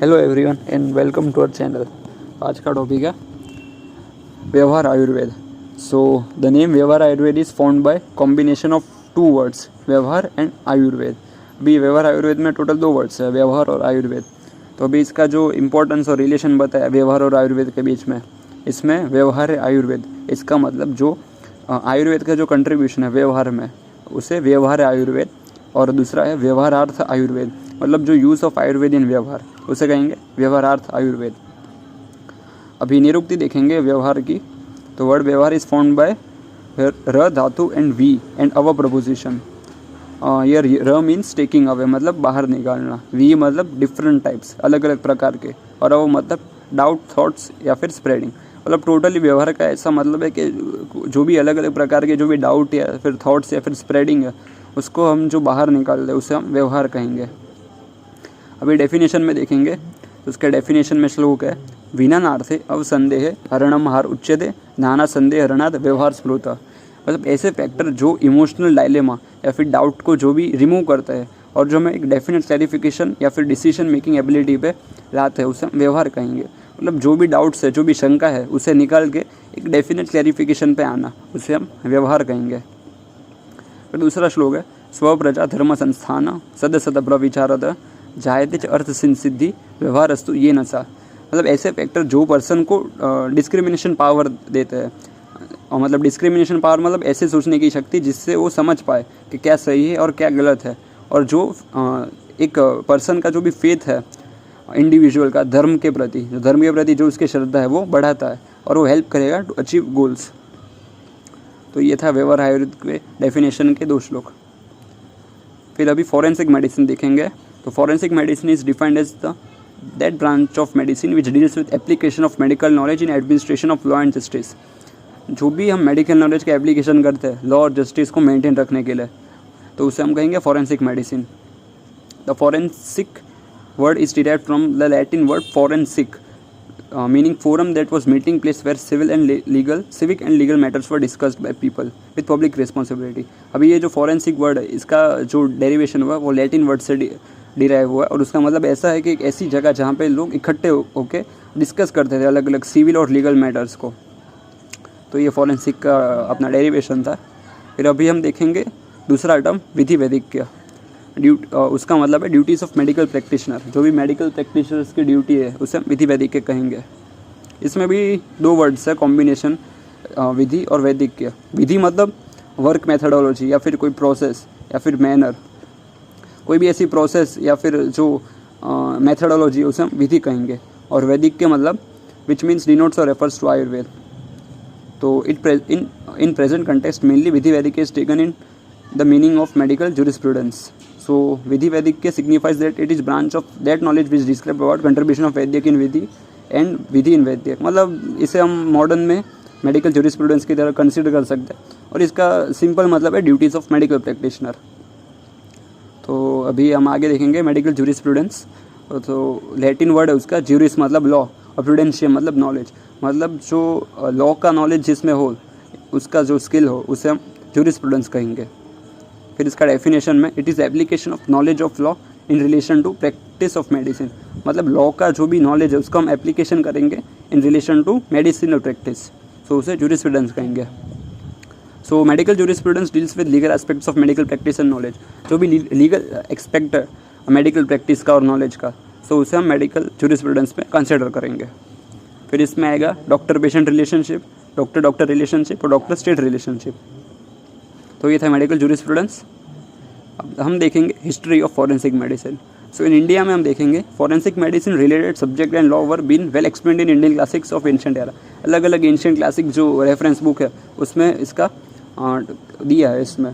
Hello everyone and welcome to our channel. आज का topic है व्यवहार आयुर्वेद। सो the name Vyavahar Ayurveda is found by combination of two words, Vyavahar and Ayurveda. अभी व्यवहार आयुर्वेद में टोटल दो वर्ड्स है, व्यवहार और आयुर्वेद। तो अभी इसका जो इम्पोर्टेंस और रिलेशन बताया व्यवहार और आयुर्वेद के बीच में, इसमें व्यवहार है आयुर्वेद। इसका मतलब जो आयुर्वेद का जो कंट्रीब्यूशन है व्यवहार में, उसे व्यवहार है आयुर्वेद। और दूसरा है व्यवहारार्थ आयुर्वेद, मतलब जो यूज़ ऑफ आयुर्वेद इन व्यवहार, उसे कहेंगे व्यवहारार्थ आयुर्वेद। अभी निरुक्ति देखेंगे व्यवहार की। तो वर्ड व्यवहार इज फाउंड बाय र धातु एंड वी एंड अव प्रपोजिशन। ये र मीन्स टेकिंग अवे, मतलब बाहर निकालना। वी मतलब डिफरेंट टाइप्स, अलग अलग प्रकार के। और अव मतलब डाउट, थॉट्स या फिर स्प्रेडिंग। मतलब टोटली व्यवहार का ऐसा मतलब है कि जो भी अलग अलग प्रकार के जो भी डाउट या फिर थॉट्स या फिर स्प्रेडिंग है, उसको हम जो बाहर निकाल दें उसे हम व्यवहार कहेंगे। अभी डेफिनेशन में देखेंगे तो उसके डेफिनेशन में श्लोक है, विनानार्थे अवसंदेह हरणम हार उच्यते नाना संदेह हरणाद व्यवहार स्फुरता। मतलब ऐसे फैक्टर जो इमोशनल डायलेमा या फिर डाउट को जो भी रिमूव करते हैं और जो हमें एक डेफिनेट क्लैरिफिकेशन या फिर डिसीजन मेकिंग एबिलिटी पे लाते हैं, उसे हम व्यवहार कहेंगे। मतलब जो भी डाउट्स है, जो भी शंका है, उसे निकाल के एक डेफिनेट क्लैरिफिकेशन पे आना, उसे हम व्यवहार कहेंगे। फिर दूसरा श्लोक है, स्वप्रजा धर्म संस्थान सद सद प्रविचारद जायते च अर्थ सिद्धि व्यवहारस्तु ये नशा। मतलब ऐसे फैक्टर जो पर्सन को डिस्क्रिमिनेशन पावर देते हैं, और मतलब डिस्क्रिमिनेशन पावर मतलब ऐसे सोचने की शक्ति जिससे वो समझ पाए कि क्या सही है और क्या गलत है। और जो एक पर्सन का जो भी फेथ है इंडिविजुअल का धर्म के प्रति, जो उसकी श्रद्धा है वो बढ़ाता है और वो हेल्प करेगा टू अचीव गोल्स। तो ये था व्यवहार आयुर्वेद के डेफिनेशन के दो श्लोक। फिर अभी फॉरेंसिक मेडिसिन देखेंगे। तो forensic medicine is defined as that branch of medicine which deals with application of medical knowledge in administration of law and justice. जो भी हम मेडिकल नॉलेज का एप्लीकेशन करते हैं लॉ और जस्टिस को मेंटेन रखने के लिए, तो उसे हम कहेंगे forensic medicine. The forensic word is derived from the Latin word forensic, meaning forum that was meeting place where civic and legal matters were discussed by people with public responsibility। अभी ये जो forensic word है, इसका जो derivation हुआ वो Latin word से derive हुआ है। और उसका मतलब ऐसा है कि एक ऐसी जगह जहाँ पे लोग इकट्ठे होकर डिस्कस करते थे अलग अलग सिविल और लीगल मैटर्स को। तो ये फॉरेंसिक का अपना डेरिवेशन था। फिर अभी हम देखेंगे दूसरा टर्म विधि वैदिक्य। उसका मतलब है ड्यूटीज़ ऑफ मेडिकल प्रैक्टिशनर। जो भी मेडिकल प्रैक्टिशनर्स की ड्यूटी है उसे विधि वैदिक्य कहेंगे। इसमें भी दो वर्ड्स है कॉम्बिनेशन, विधि और वैदिक्य। विधि मतलब वर्क मेथडोलॉजी या फिर कोई प्रोसेस या फिर मैनर, कोई भी ऐसी प्रोसेस या फिर जो मेथडोलॉजी उसे हम विधि कहेंगे। और वैदिक्य मतलब विच मीन्स डिनोट्स और रेफर्स टू आयुर्वेद। तो in present context mainly vidhi vaidikya is taken in the meaning of medical jurisprudence। So vidhi vaidikya signifies that it is branch of that knowledge which describe about contribution of वैद्यक in Vidhi and Vidhi in वैद्यक। मतलब इसे हम modern में medical jurisprudence की तरह consider कर सकते हैं। और इसका सिंपल मतलब है ड्यूटीज़ ऑफ मेडिकल प्रैक्टिशनर। तो अभी हम आगे देखेंगे मेडिकल jurisprudence। तो लैटिन वर्ड है उसका, ज्यूरिस मतलब लॉ और प्रूडेंशियम मतलब नॉलेज। मतलब जो लॉ का नॉलेज जिसमें हो, उसका जो स्किल हो, उसे हम jurisprudence कहेंगे। फिर इसका डेफिनेशन में, it is application of knowledge of law in relation to practice of medicine. मतलब लॉ का जो भी नॉलेज है उसका हम एप्लीकेशन करेंगे इन रिलेशन टू मेडिसिन और प्रैक्टिस, सो उसे jurisprudence कहेंगे। So medical jurisprudence deals with legal aspects of medical practice and knowledge. जो भी लीगल एक्सपेक्ट है मेडिकल प्रैक्टिस का और नॉलेज का, सो उसे हम मेडिकल jurisprudence में कंसिडर करेंगे। फिर इसमें आएगा doctor patient relationship, doctor relationship और डॉक्टर स्टेट रिलेशनशिप। तो ये था मेडिकल jurisprudence। अब हम देखेंगे history of forensic medicine. So in India में हम देखेंगे forensic medicine related subject and law were been well explained in Indian classics of ancient era. अलग अलग एंशिएंट क्लासिक जो रेफरेंस बुक है उसमें इसका दिया है इसमें।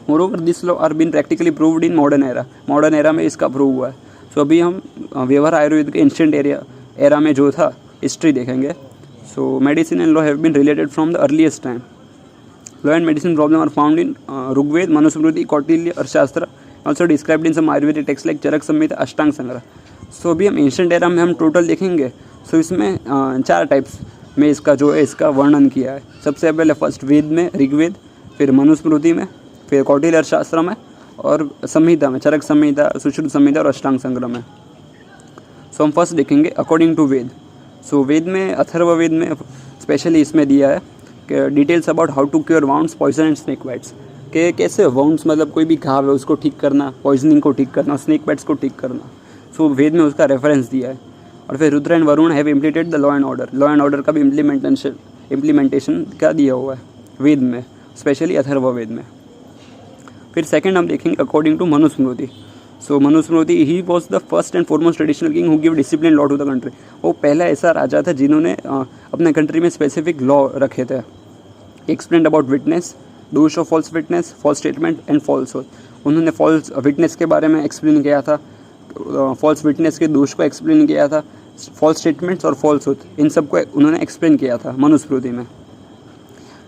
Moreover this law are been practically proved in modern era में इसका प्रूव हुआ है। सो अभी हम व्यवहार आयुर्वेद के एंशिएंट एरा में जो था हिस्ट्री देखेंगे। So medicine and law have been related from the earliest time. Law and medicine problem are found in Rigved, Manusmriti, Kautilya और शास्त्र, also described in some Ayurvedic texts like चरक संहिता, अष्टांग संग्रह। सो अभी हम ancient era में हम total देखेंगे। सो इसमें चार टाइप्स में इसका जो है इसका वर्णन किया है। सबसे पहले फर्स्ट वेद में ऋग्वेद, फिर मनुस्मृति में, फिर कौटिल्य शास्त्र में और संहिता में, चरक संहिता, सुश्रुत संहिता और अष्टांग संग्रह में। सो हम फर्स्ट देखेंगे अकॉर्डिंग टू वेद। सो वेद में, अथर्ववेद में स्पेशली इसमें दिया है कि details about how to cure wounds, poison and snake bites, कि कैसे वाउंड्स मतलब कोई भी घाव है उसको ठीक करना, पॉइजनिंग को ठीक करना, स्नेक बाइट्स को ठीक करना। सो वेद में उसका रेफरेंस दिया है। और फिर Rudra and Varun have implemented the law and order का भी इम्प्लीमेंटेशन का दिया हुआ है वेद में, स्पेशली अथर्ववेद में। फिर सेकंड हम देखेंगे according to Manusmriti. So Manusmriti he was the first and foremost traditional king who give discipline law to the country. वो पहला ऐसा राजा था जिन्होंने अपने कंट्री में स्पेसिफिक लॉ रखे थे। एक्सप्लेन अबाउट विटनेस, दोष of false witness, false statement and falsehood. उन्होंने फॉल्स विटनेस के बारे में एक्सप्लेन किया था, फॉल्स विटनेस के दोष को एक्सप्लेन किया था, फॉल्स स्टेटमेंट्स और फॉल्सहुड, इन सब को उन्होंने एक्सप्लेन किया था मनुस्मृति में।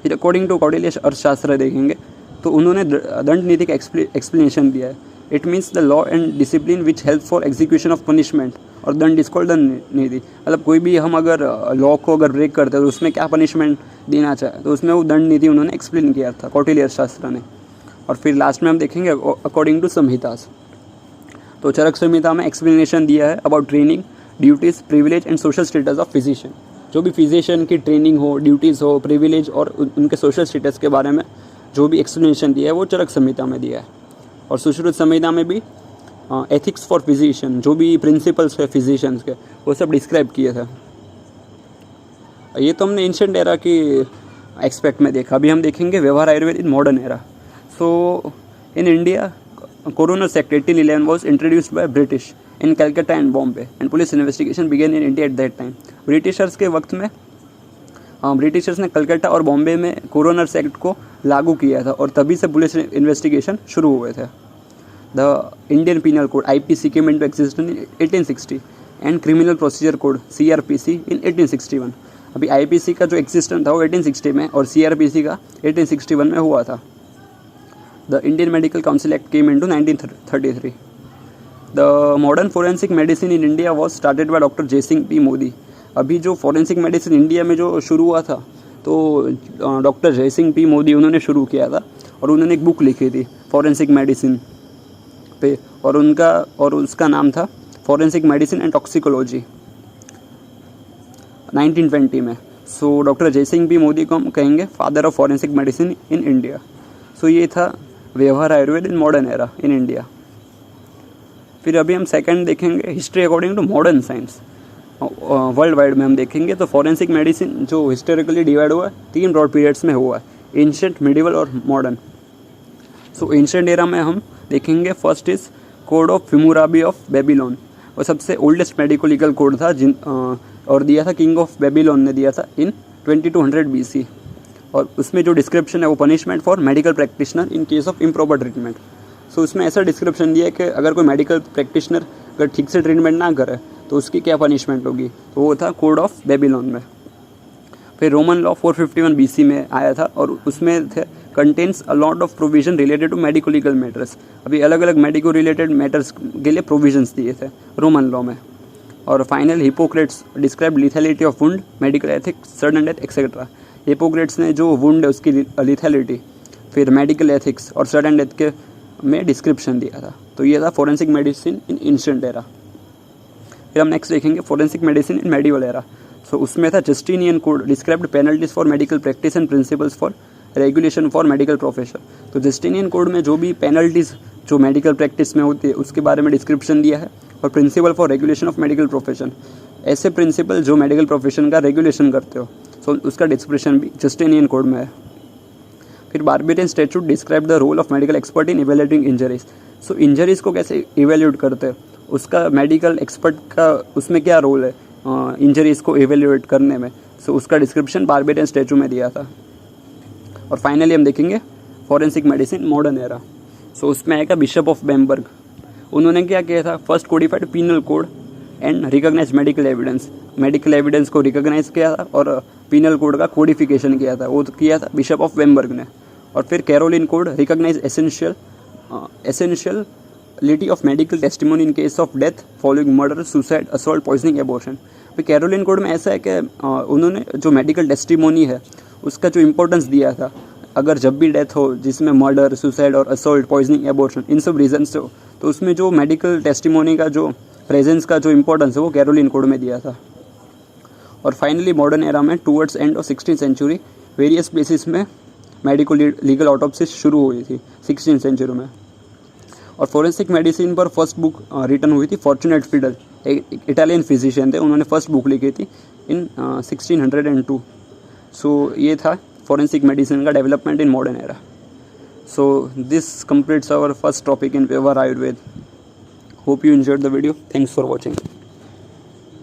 फिर अकॉर्डिंग टू कौटिल्य अर्थशास्त्र देखेंगे तो उन्होंने दंड नीति का एक्सप्लेनेशन दिया है। It means the law and discipline which help for execution of punishment, और दंड इज कॉल्ड दंड नीति। मतलब कोई भी हम अगर लॉ को अगर ब्रेक करते हैं तो उसमें क्या पनिशमेंट देना चाहे, तो उसमें वो दंड नीति उन्होंने एक्सप्लेन किया था कौटिल्य अर्थशास्त्र ने। और फिर लास्ट में हम देखेंगे अकॉर्डिंग टू संहितास। तो चरक संहिता में एक्सप्लेनेशन दिया है about training, duties, privilege and social status of physician. जो भी फिजिशियन की ट्रेनिंग हो, ड्यूटीज़ हो, प्रिविलेज और उनके सोशल स्टेटस के बारे में जो भी एक्सप्लेनेशन दिया है वो चरक संहिता में दिया है। और सुश्रुत संहिता में भी एथिक्स फॉर फिजिशियन, जो भी प्रिंसिपल्स है फिजिशियंस के, वो सब डिस्क्राइब किए थे। ये तो हमने एंशिएंट एरा की एक्सपेक्ट में देखा। अभी हम देखेंगे व्यवहार Ayurveda in modern era. So in India coroner act 1811 was introduced by British in Calcutta and Bombay and police investigation began in India at that time। Britishers के वक्त में ब्रिटिशर्स ने कलकत्ता और बॉम्बे में कोरोनर एक्ट को लागू किया था और तभी से पुलिस इन्वेस्टिगेशन शुरू हुए थे। The Indian penal code IPC came into existence in 1860 and criminal procedure code CRPC in 1861। अभी IPC का जो एक्जिस्टेंस था वो 1860 में और CRPC का 1861 में हुआ था। The Indian Medical Council Act came into 1933. The modern forensic medicine in India was started by Dr. Jai Singh P. Modi। अभी जो फोरेंसिक मेडिसिन इंडिया में जो शुरू हुआ था तो डॉक्टर जय सिंह पी मोदी उन्होंने शुरू किया था और उन्होंने एक बुक लिखी थी फॉरेंसिक मेडिसिन पे, और उसका नाम था फॉरेंसिक मेडिसिन एंड टॉक्सिकोलॉजी 1920 में। सो डॉक्टर जय सिंह पी मोदी को हम कहेंगे father of forensic medicine in India. So ये था Vyavahar Ayurveda in modern era in India. फिर अभी हम सेकंड देखेंगे history according to modern science. World wide में हम देखेंगे तो फॉरेंसिक मेडिसिन जो हिस्टोरिकली डिवाइड हुआ है 3 ब्रॉड पीरियड्स में हुआ है, एंशिएंट, मिडिवल और मॉडर्न। सो एंशिएंट एरा में हम देखेंगे first is code of Hammurabi of Babylon. वो सबसे ओल्डेस्ट मेडिको लीगल कोड था और दिया था किंग ऑफ बेबीलोन ने दिया था इन 2200 BC। और उसमें जो डिस्क्रिप्शन है वो punishment for medical practitioner in case of improper treatment. So उसमें ऐसा डिस्क्रिप्शन दिया है कि अगर कोई मेडिकल प्रैक्टिशनर अगर ठीक से ट्रीटमेंट ना करे तो उसकी क्या पनिशमेंट होगी, तो वो था कोड ऑफ बेबीलोन में। फिर रोमन लॉ 451 BC में आया था और उसमें थे contains a lot of provision related to medico legal matters. अभी अलग अलग मेडिको रिलेटेड मैटर्स के लिए प्रोविजंस दिए थे रोमन लॉ में। और final Hippocrates describe lethality of wound, medical ethics, sudden death etcetera. Hippocrates ने जो वुंड है उसकी लिथैलिटी, फिर मेडिकल एथिक्स और सडन डेथ के में डिस्क्रिप्शन दिया था। तो ये था forensic medicine in ancient era. फिर हम नेक्स्ट देखेंगे forensic medicine in medieval era. So उसमें था Justinian code described penalties for medical practice and principles for regulation for medical profession. तो जस्टिनियन कोड में जो भी पेनल्टीज जो मेडिकल प्रैक्टिस में होती है उसके बारे में डिस्क्रिप्शन दिया है और principle for regulation of medical profession, ऐसे प्रिंसिपल जो मेडिकल प्रोफेशन का रेगुलेशन करते हो, सो उसका डिस्क्रिप्शन भी जस्टिनियन कोड में है। फिर barbarian statute describe the role of medical expert in evaluating injuries. सो इंजरीज को कैसे इवेल्यूएट करते हैं, उसका मेडिकल एक्सपर्ट का उसमें क्या रोल है इंजरीज को इवेल्यूएट करने में, सो उसका डिस्क्रिप्शन बार्बेरियन स्टैट्यू में दिया था। और फाइनली हम देखेंगे forensic medicine modern era. So उसमें आएगा बिशप ऑफ बेम्बर्ग। उन्होंने क्या किया था, first codified penal code and recognise medical evidence. Medical evidence को रिकॉग्नाइज किया था और पीनल कोड का कोडिफिकेशन किया था, वो किया था बिशप ऑफ बेम्बर्ग ने। और फिर Caroline code recognise essentiality of medical testimony in case of death following murder, suicide, assault, poisoning, abortion. फिर कैरोलिन कोड में ऐसा है कि उन्होंने जो मेडिकल टेस्टिमोनी है उसका जो इम्पोर्टेंस दिया था, अगर जब भी डेथ हो जिसमें मर्डर, सुसाइड और असॉल्ट, पॉइजनिंग, एबॉर्शन इन सब रीजन से हो, तो उसमें जो मेडिकल टेस्टिमोनी का जो प्रेजेंस का जो इम्पोर्टेंस है वो कैरोलिन कोड में दिया था। और फाइनली मॉडर्न एरा में towards end of 16th century various places में मेडिको लीगल ऑटोप्सीज शुरू हुई थी 16th सेंचुरी में। और फोरेंसिक मेडिसिन पर फर्स्ट बुक रिटन हुई थी फॉर्चुनेट फिडल, एक इटालियन फिजिशियन थे, उन्होंने फर्स्ट बुक लिखी थी इन 1602। सो ये था फोरेंसिक मेडिसिन का development in modern era. So this completes our first topic in व्यवहार Ayurveda. Hope you enjoyed the video. Thanks for watching.